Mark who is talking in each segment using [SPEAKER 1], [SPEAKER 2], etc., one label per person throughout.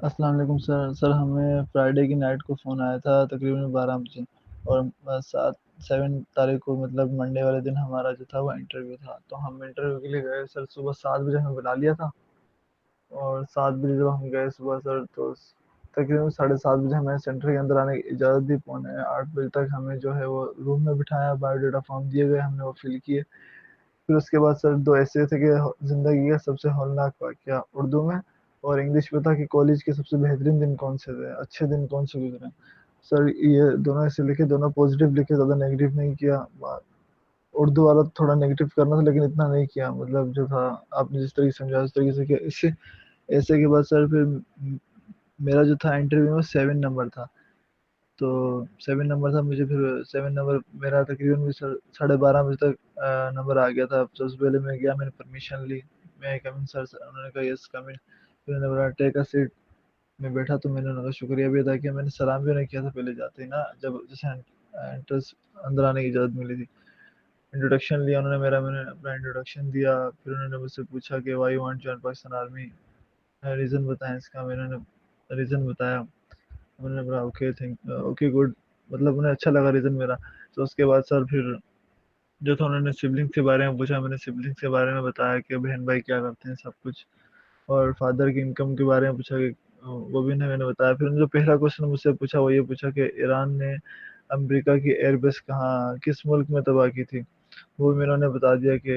[SPEAKER 1] अस्सलाम वालेकुम sir. Sir हमें फ्राइडे की नाइट को फ़ोन आया था तकरीबन 12 बजे और 7 तारीख को मतलब मंडे वाले दिन हमारा जो था वो इंटरव्यू था। तो हम इंटरव्यू के लिए गए सर, सुबह 7 बजे हमें बुला लिया था और 7 बजे जब हम गए सुबह सर तो तकरीबन साढ़े 7 बजे हमें सेंटर के अंदर आने की इजाज़त दी। पौने 8 बजे तक हमें जो है वो रूम में बिठाया, बायोडाटा फॉर्म दिए गए, हमने वो फिल किए। फिर उसके बाद सर 2 ऐसे थे कि ज़िंदगी का सबसे हौलनाक वाक़या उर्दू में और इंग्लिश में था कि कॉलेज के सबसे बेहतरीन दिन कौन-से थे, अच्छे दिन कौन-से गुज़रे। सर ये दोनों ऐसे लिखे, दोनों पॉज़िटिव लिखे, ज़्यादा नेगेटिव नहीं किया। उर्दू वाला थोड़ा नेगेटिव करना था लेकिन इतना नहीं किया, मतलब जो था आपने जिस तरीके से समझाया उस तरीके से किया। इससे ऐसे के बाद सर फिर मेरा जो था इंटरव्यू में 7 नंबर था। तो 7 नंबर था, मुझे फिर 7 नंबर मेरा तकरीबन भी सर साढ़े 12 बजे तक नंबर आ गया था। सबसे पहले मैं गया, मैंने परमिशन ली, "मे आई कम इन सर?" उन्होंने कहा, "यस कम इन।" फिर उन्होंने बोला, "टेक अ सीट।" मैं बैठा तो मैंने उनका शुक्रिया भी अदा किया, मैंने सलाम भी उन्हें किया था पहले जाते ही ना, जब जैसे एंट्रेंस अंदर आने की इजाज़त मिली थी। इंट्रोडक्शन लिया उन्होंने मेरा, मैंने अपना इंट्रोडक्शन दिया, फिर उन्होंने मुझसे पूछा कि why you want to join Pakistan army? Reason बताएँ इसका, मैंने रीज़न बताया। उन्होंने बोला ओके गुड, मतलब उन्हें अच्छा लगा रीज़न मेरा। तो उसके बाद सर फिर जो था उन्होंने सिबलिंग्स के बारे में पूछा, मैंने सिबलिंग्स के बारे में बताया कि बहन-भाई क्या करते हैं सब कुछ, और फादर की इनकम के बारे में पूछा कि वो भी मैंने बताया। फिर उन्होंने जो पहला क्वेश्चन मुझसे पूछा वो ये पूछा कि ईरान ने अमेरिका की एयरबेस कहाँ किस मुल्क में तबाह की थी? वो भी मैंने बता दिया कि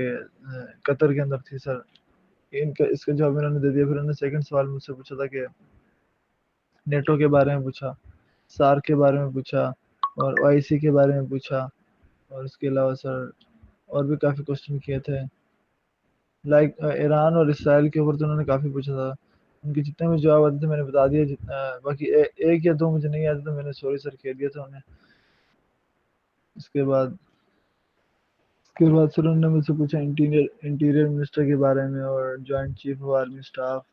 [SPEAKER 1] कतर के अंदर थी सर। इनका इसका जवाब इन्होंने दे दिया। फिर उन्होंने सेकंड सवाल मुझसे पूछा था कि नेटो के बारे में पूछा, सार्क के बारे में पूछा और ओआईसी के बारे में पूछा, और उसके अलावा सर और भी काफ़ी क्वेश्चन किए थे। लाइक ईरान और इसराइल के ऊपर तो उन्होंने काफ़ी पूछा था। उनके जितने भी जवाब आते थे मैंने बता दिए, जितना बाकी 1 या 2 मुझे नहीं आते तो मैंने सॉरी सर कह दिया था उन्हें। उसके बाद सर उन्होंने मुझसे पूछा इंटीरियर इंटीरियर मिनिस्टर के बारे में और joint chief of army staff,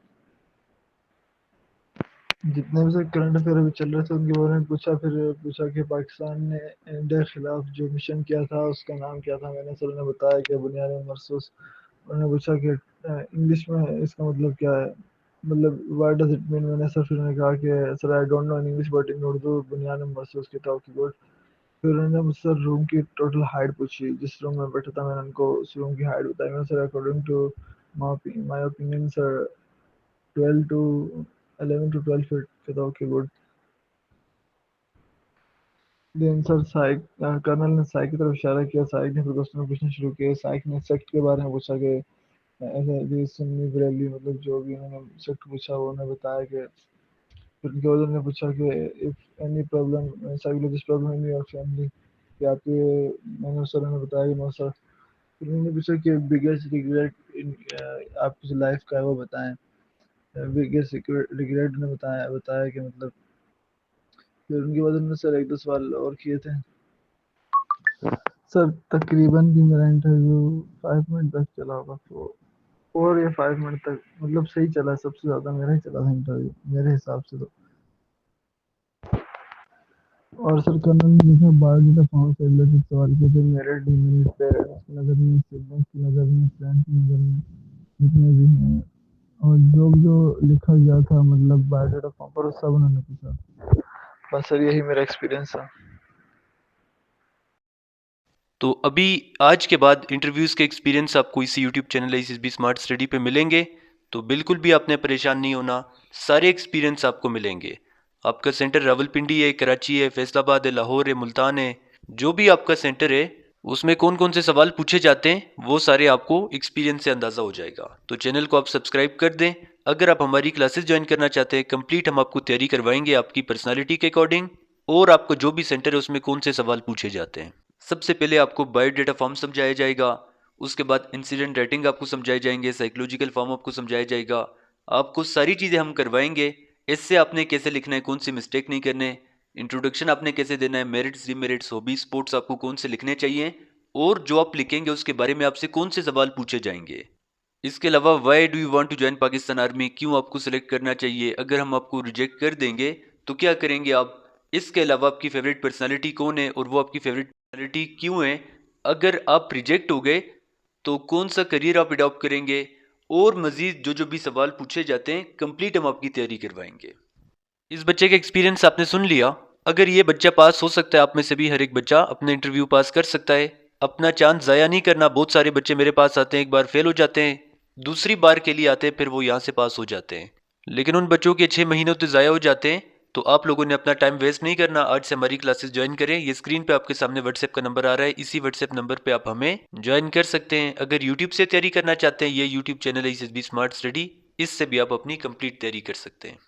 [SPEAKER 1] जितने भी सर करंट अफेयर अभी चल रहे थे उनके बारे में पूछा। फिर पूछा कि पाकिस्तान ने इंडिया के खिलाफ जो मिशन किया था उसका नाम क्या था? मैंने सर उन्हें बताया कि बुनियाद मरसूस। उन्होंने पूछा कि इंग्लिश में इसका मतलब क्या है? मतलब व्हाट डज़ इट मीन? मैंने सर फिर उन्हें कहा कि sir I don't know in English but in Urdu बुनियाद मरसूस किताब की बोर्ड। फिर उन्होंने मुझसे रूम की टोटल हाइट पूछी, जिस रूम में बैठा था मैंने उनको उस रूम की हाइट बताई। मैंने sir according to my opinion sir 12 to 11 to 12 feet किताब की बोर्ड। देन सर कर्नल ने साइक की तरफ इशारा किया, साइक ने फिर क्वेश्चन पूछना शुरू किए। साइक ने सेक्ट के बारे में पूछा कि ऐसे सुन्नी बरेली मतलब जो भी उन्होंने सेक्ट पूछा वो उन्हें बताया कि फिर उनके बाद उन्होंने पूछा कि if any problem psychologist problem in your family, कि आपके, मैंने सर उन्हें बताया कि नो सर। फिर उन्होंने पूछा कि बिगेस्ट रिग्रेट इन आपकी जो लाइफ का है वो बताएं। बिगेस्ट रिग्रेट उन्हें बताया बताया कि मतलब, फिर उनके बाद उन्होंने सर एक दो सवाल और किए थे। सर तकरीबन भी मेरा इंटरव्यू 5 मिनट तक चला होगा, 4 या 5 मिनट तक, मतलब सही चला, सबसे ज़्यादा मेरा ही चला था इंटरव्यू मेरे हिसाब से तो। और सर कर्नल ने देखा बायोडाटा फॉर्म से रिलेटेड सवाल किए थे, मेरे डीमेरिट पेरेंट्स की नज़र में, सिबलिंग्स की नज़र में, फ्रेंड्स की नज़र में, जितने भी हैं, और जो लिखा गया था मतलब बायोडाटा फॉर्म पर वो सब उन्होंने पूछा। बस सर यही मेरा एक्सपीरियंस था।
[SPEAKER 2] तो अभी आज के बाद इंटरव्यूज़ के एक्सपीरियंस आपको इसी YouTube channel SSB smart study पे मिलेंगे। तो बिल्कुल भी आपने परेशान नहीं होना, सारे एक्सपीरियंस आपको मिलेंगे। आपका सेंटर रावलपिंडी है, कराची है, फैसलाबाद है, लाहौर है, मुल्तान है, जो भी आपका सेंटर है उसमें कौन कौन से सवाल पूछे जाते हैं वो सारे आपको एक्सपीरियंस से अंदाज़ा हो जाएगा। तो चैनल को आप सब्सक्राइब कर दें। अगर आप हमारी क्लासेस ज्वाइन करना चाहते हैं, कंप्लीट हम आपको तैयारी करवाएंगे आपकी पर्सनालिटी के अकॉर्डिंग, और आपको जो भी सेंटर है उसमें कौन से सवाल पूछे जाते हैं। सबसे पहले आपको बायोडेटा फॉर्म समझाया जाएगा, उसके बाद इंसिडेंट रेटिंग आपको समझाए जाएंगे, साइकोलॉजिकल फॉर्म आपको समझाया जाएगा, आपको सारी चीज़ें हम करवाएंगे। इससे आपने कैसे लिखना है, कौन सी मिस्टेक नहीं करने, इंट्रोडक्शन आपने कैसे देना है, मेरिट्स डिमेरिट्स हॉबी स्पोर्ट्स आपको कौन से लिखने चाहिए, और जो आप लिखेंगे उसके बारे में आपसे कौन से सवाल पूछे जाएंगे। इसके अलावा why do you want to join Pakistan army, क्यों आपको सेलेक्ट करना चाहिए, अगर हम आपको रिजेक्ट कर देंगे तो क्या करेंगे आप। इसके अलावा आपकी फेवरेट पर्सनालिटी कौन है और वो आपकी फेवरेट पर्सनालिटी क्यों है, अगर आप रिजेक्ट हो गए तो कौन सा करियर आप अडॉप्ट करेंगे, और मज़ीद जो जो भी सवाल पूछे जाते हैं कंप्लीट हम आपकी तैयारी करवाएंगे। इस बच्चे का एक्सपीरियंस आपने सुन लिया। अगर ये बच्चा पास हो सकता है, आप में से भी हर एक बच्चा अपना इंटरव्यू पास कर सकता है। अपना चांस ज़ाया नहीं करना। बहुत सारे बच्चे मेरे पास आते हैं, एक बार फेल हो जाते हैं, दूसरी बार के लिए आते हैं, फिर वो यहाँ से पास हो जाते हैं। लेकिन उन बच्चों के 6 महीने तो ज़ाया हो जाते हैं। तो आप लोगों ने अपना टाइम वेस्ट नहीं करना, आज से हमारी क्लासेस ज्वाइन करें। ये स्क्रीन पे आपके सामने व्हाट्सएप का नंबर आ रहा है, इसी व्हाट्सएप नंबर पे आप हमें ज्वाइन कर सकते हैं। अगर यूट्यूब से तैयारी करना चाहते हैं, ये यूट्यूब चैनल है SSB स्मार्ट स्टडी, इससे भी आप अपनी कंप्लीट तैयारी कर सकते हैं।